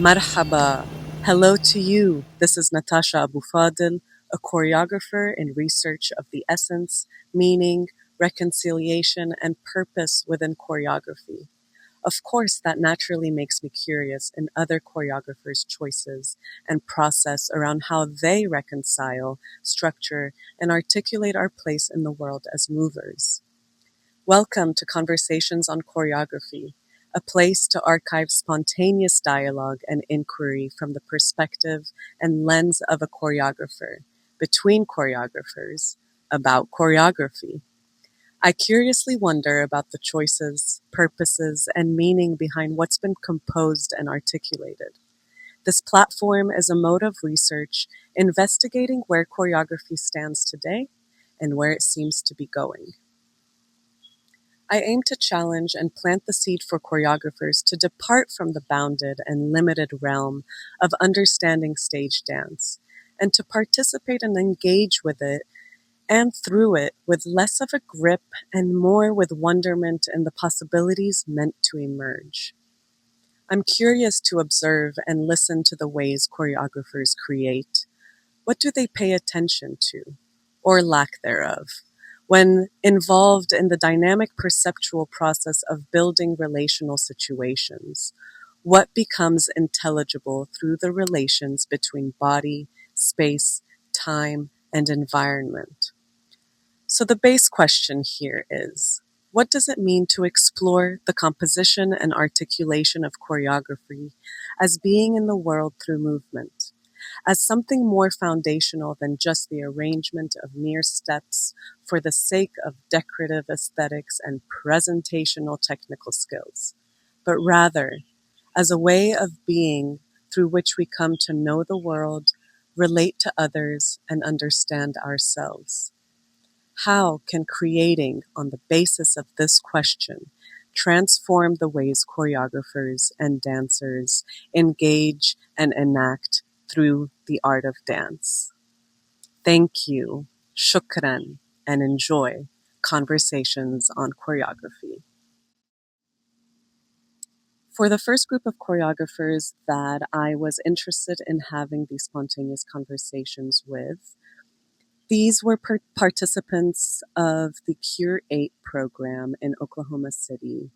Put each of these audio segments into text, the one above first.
Marhaba. Hello to you. This is Natasha Abu-Fadel, a choreographer in research of the essence, meaning, reconciliation, and purpose within choreography. Of course, that naturally makes me curious in other choreographers' choices and process around how they reconcile, structure, and articulate our place in the world as movers. Welcome to Conversations on Choreography, a place to archive spontaneous dialogue and inquiry from the perspective and lens of a choreographer, between choreographers, about choreography. I curiously wonder about the choices, purposes, and meaning behind what's been composed and articulated. This platform is a mode of research investigating where choreography stands today and where it seems to be going. I aim to challenge and plant the seed for choreographers to depart from the bounded and limited realm of understanding stage dance, and to participate and engage with it and through it with less of a grip and more with wonderment and the possibilities meant to emerge. I'm curious to observe and listen to the ways choreographers create. What do they pay attention to, or lack thereof, when involved in the dynamic perceptual process of building relational situations? What becomes intelligible through the relations between body, space, time, and environment? So the base question here is, what does it mean to explore the composition and articulation of choreography as being in the world through movement, as something more foundational than just the arrangement of mere steps for the sake of decorative aesthetics and presentational technical skills, but rather as a way of being through which we come to know the world, relate to others, and understand ourselves? How can creating on the basis of this question transform the ways choreographers and dancers engage and enact through the art of dance? Thank you, shukran, and enjoy Conversations on Choreography. For the first group of choreographers that I was interested in having these spontaneous conversations with, these were participants of the Cure 8 program in Oklahoma City.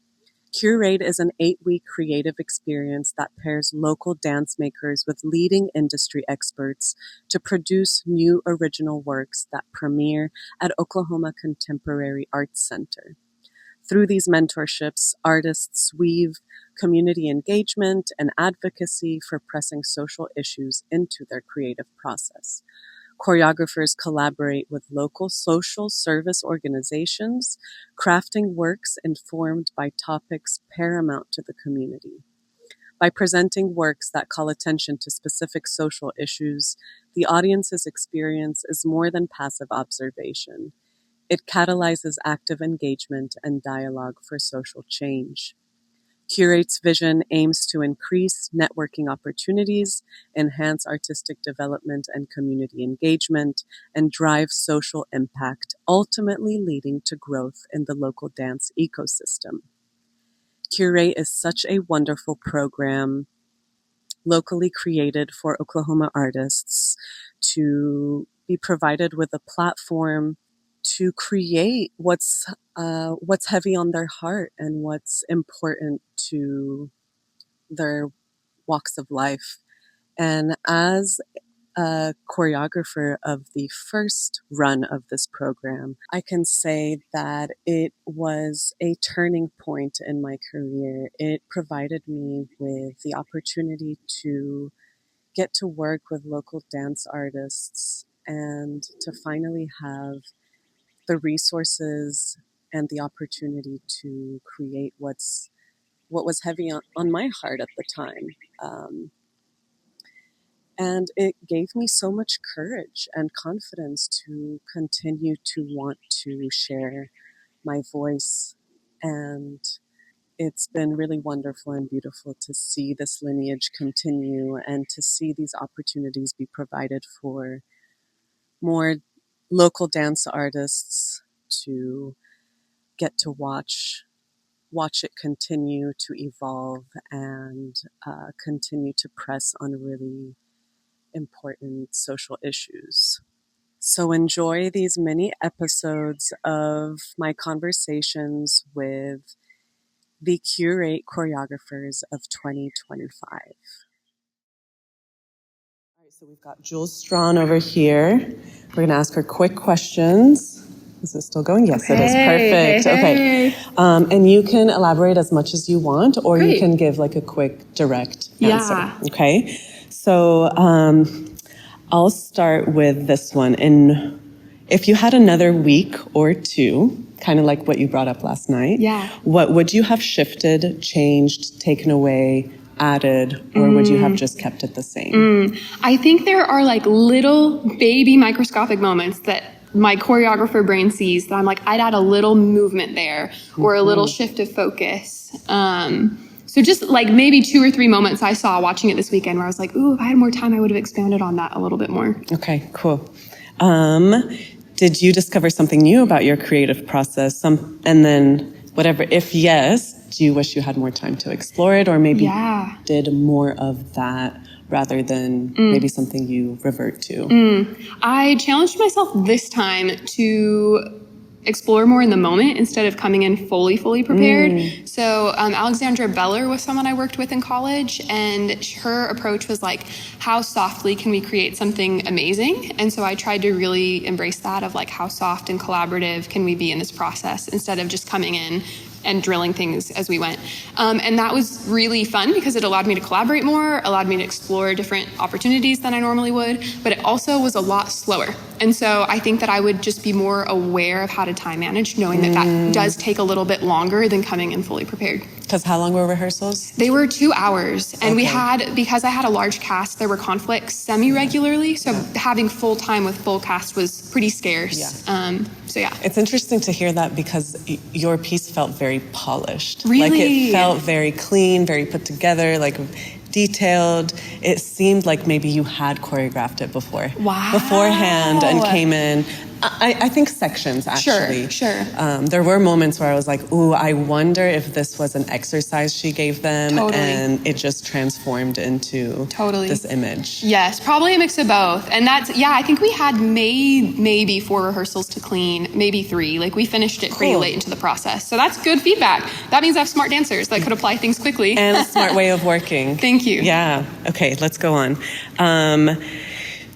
Cure 8 is an 8-week creative experience that pairs local dance makers with leading industry experts to produce new original works that premiere at Oklahoma Contemporary Arts Center. Through these mentorships, artists weave community engagement and advocacy for pressing social issues into their creative process. Choreographers collaborate with local social service organizations, crafting works informed by topics paramount to the community. By presenting works that call attention to specific social issues, the audience's experience is more than passive observation. It catalyzes active engagement and dialogue for social change. Curate's vision aims to increase networking opportunities, enhance artistic development and community engagement, and drive social impact, ultimately leading to growth in the local dance ecosystem. Curate is such a wonderful program, locally created for Oklahoma artists to be provided with a platform to create what's heavy on their heart and what's important to their walks of life. And as a choreographer of the first run of this program, I can say that it was a turning point in my career. It provided me with the opportunity to get to work with local dance artists and to finally have the resources and the opportunity to create what was heavy on my heart at the time. And it gave me so much courage and confidence to continue to want to share my voice. And it's been really wonderful and beautiful to see this lineage continue and to see these opportunities be provided for more local dance artists to get to watch watch it continue to evolve and continue to press on really important social issues. So enjoy these mini episodes of my conversations with the Curate choreographers of 2025. All right, so we've got Jules Straughn over here. We're going to ask her quick questions. Is it still going? Yes, it is. Perfect. Okay. And you can elaborate as much as you want, or you can give like a quick, direct answer. Okay. So I'll start with this one. And if you had another week or two, kind of like what you brought up last night, what would you have shifted, changed, taken away, added, or would you have just kept it the same? I think there are like little baby microscopic moments that my choreographer brain sees that I'm like, I'd add a little movement there or a little shift of focus. So just like maybe 2 or 3 moments I saw watching it this weekend where I was like, ooh, if I had more time, I would have expounded on that a little bit more. Okay, cool. Did you discover something new about your creative process? And then whatever, if yes, do you wish you had more time to explore it or maybe did more of that rather than maybe something you revert to? I challenged myself this time to explore more in the moment instead of coming in fully prepared. So Alexandra Beller was someone I worked with in college, and her approach was like, how softly can we create something amazing? And so I tried to really embrace that of like, how soft and collaborative can we be in this process instead of just coming in and drilling things as we went. And that was really fun because it allowed me to collaborate more, allowed me to explore different opportunities than I normally would, but it also was a lot slower. And so I think that I would just be more aware of how to time manage, knowing that that does take a little bit longer than coming in fully prepared. Because how long were rehearsals? They were 2 hours. And we had, because I had a large cast, there were conflicts semi-regularly. So having full time with full cast was pretty scarce. It's interesting to hear that because your piece felt very polished. Really? Like it felt very clean, very put together, like detailed. It seemed like maybe you had choreographed it beforehand and came in. I think sections, actually. Sure. There were moments where I was like, ooh, I wonder if this was an exercise she gave them and it just transformed into this image. Yes, probably a mix of both. And that's, I think we had maybe 4 rehearsals to clean, maybe 3. Like we finished it pretty late into the process. So that's good feedback. That means I have smart dancers that could apply things quickly. And a smart way of working. Thank you. Yeah. Okay, let's go on.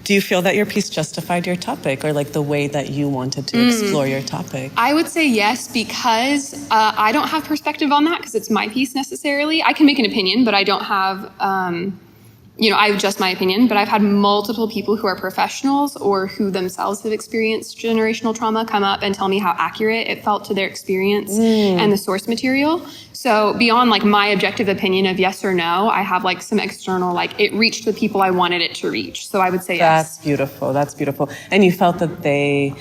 Do you feel that your piece justified your topic or like the way that you wanted to explore your topic? I would say yes, because I don't have perspective on that because it's my piece necessarily. I can make an opinion, but I don't have, I have just my opinion, but I've had multiple people who are professionals or who themselves have experienced generational trauma come up and tell me how accurate it felt to their experience and the source material. So beyond like my objective opinion of yes or no, I have like some external, like it reached the people I wanted it to reach. So I would say yes. That's beautiful. And you felt that they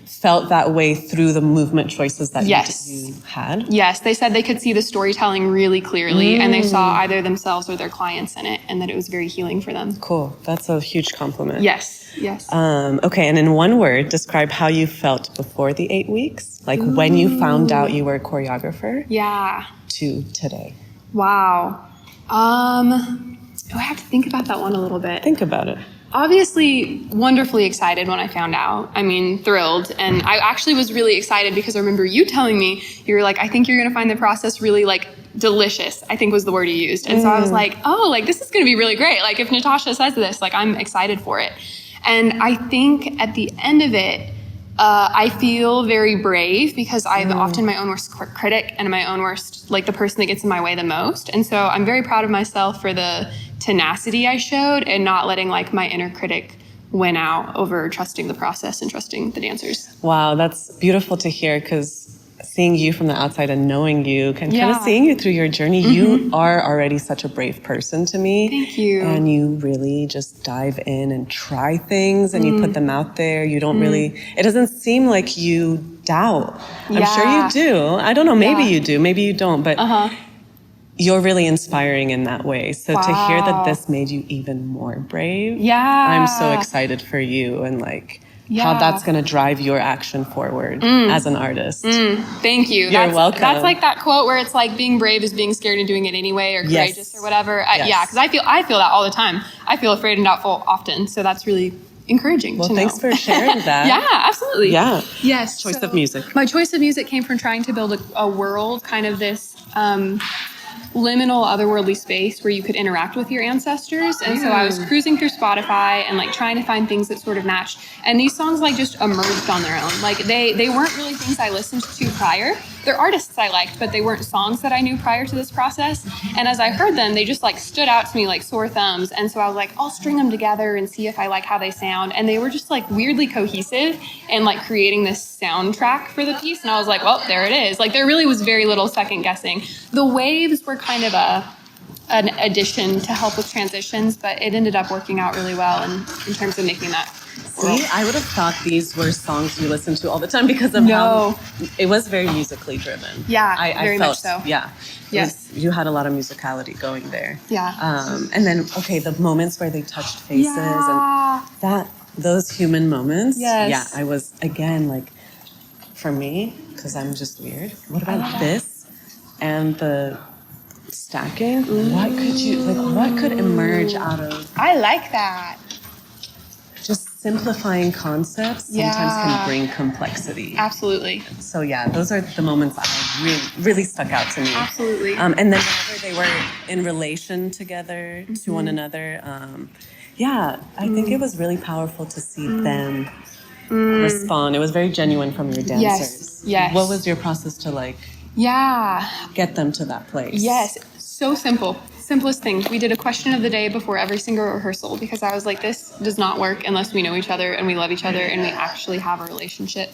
felt that way through the movement choices that you had? Yes, they said they could see the storytelling really clearly and they saw either themselves or their clients in it and that it was very healing for them. Cool. That's a huge compliment. Yes. Okay, and in one word, describe how you felt before the 8 weeks, like when you found out you were a choreographer. To today. Wow. I have to think about that one a little bit. Think about it. Obviously, wonderfully excited when I found out. I mean, thrilled. And I actually was really excited because I remember you telling me, you were like, I think you're going to find the process really like delicious, I think was the word you used. And so I was like, oh, like this is going to be really great. Like if Natasha says this, like I'm excited for it. And I think at the end of it, I feel very brave because I'm often my own worst critic and my own worst, like the person that gets in my way the most. And so I'm very proud of myself for the tenacity I showed and not letting like my inner critic win out over trusting the process and trusting the dancers. Wow, that's beautiful to hear because seeing you from the outside and knowing you and kind of seeing you through your journey, you are already such a brave person to me. Thank you. And you really just dive in and try things and you put them out there. You don't really, it doesn't seem like you doubt. I'm sure you do. I don't know, maybe you do, maybe you don't, but you're really inspiring in that way. So to hear that this made you even more brave, I'm so excited for you and like, how that's going to drive your action forward as an artist. Thank you. You're welcome. That's like that quote where it's like being brave is being scared and doing it anyway, or courageous or whatever. Yeah, because I feel that all the time. I feel afraid and doubtful often. So that's really encouraging to know. Well, thanks for sharing that. Yeah, absolutely. Yeah. Yes. Choice of music. My choice of music came from trying to build a world, kind of this liminal otherworldly space where you could interact with your ancestors. And so I was cruising through Spotify and like trying to find things that sort of matched. And these songs like just emerged on their own. Like they weren't really things I listened to prior. They're artists I liked, but they weren't songs that I knew prior to this process. And as I heard them, they just like stood out to me like sore thumbs. And so I was like, I'll string them together and see if I like how they sound. And they were just like weirdly cohesive and like creating this soundtrack for the piece. And I was like, well, there it is. Like there really was very little second guessing. The waves were kind of an addition to help with transitions, but it ended up working out really well in terms of making that. See, I would have thought these were songs you listened to all the time because of how it was very musically driven. Yeah, I very felt, much so. Yeah. Yes. You had a lot of musicality going there. Yeah. And then, the moments where they touched faces and those human moments. Yes. Yeah, I was, again, like, for me, because I'm just weird, what about this and the stacking? What could emerge out of... I like that. Just simplifying concepts sometimes can bring complexity. Absolutely. So those are the moments that really stuck out to me. Absolutely. And then whenever they were in relation together to one another, I think it was really powerful to see them respond. It was very genuine from your dancers. Yes. What was your process to get them to that place? Yes. So simple. Simplest things. We did a question of the day before every single rehearsal because I was like, this does not work unless we know each other and we love each other and we actually have a relationship.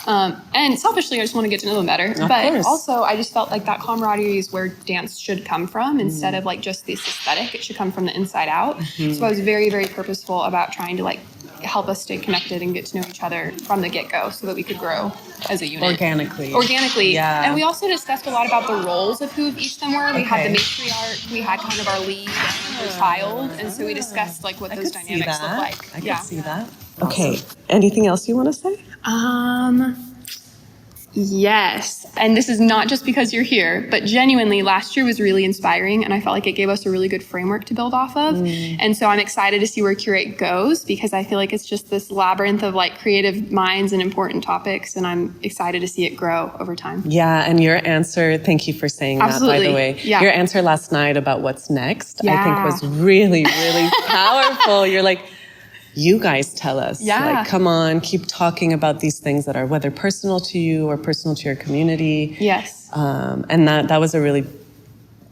And selfishly, I just want to get to know them better. Of but course. Also, I just felt like that camaraderie is where dance should come from instead of like just this aesthetic. It should come from the inside out. So I was very, very purposeful about trying to like help us stay connected and get to know each other from the get-go so that we could grow as a unit. Organically. Yeah. And we also discussed a lot about the roles of who each of them were. We had the matriarch, we had kind of our lead and the child. And so we discussed like what those dynamics look like. I could see that. Okay. Anything else you want to say? Yes. And this is not just because you're here, but genuinely last year was really inspiring and I felt like it gave us a really good framework to build off of. And so I'm excited to see where Curate goes because I feel like it's just this labyrinth of like creative minds and important topics and I'm excited to see it grow over time. Yeah. And your answer, thank you for saying that, by the way. Yeah. Your answer last night about what's next, I think was really, really powerful. You're like, you guys tell us. Like, come on, keep talking about these things that are whether personal to you or personal to your community. Yes. And that was a really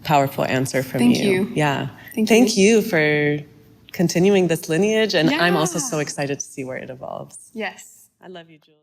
powerful answer from you. Thank you. Yeah. Thank you for continuing this lineage. And I'm also so excited to see where it evolves. Yes. I love you, Jules.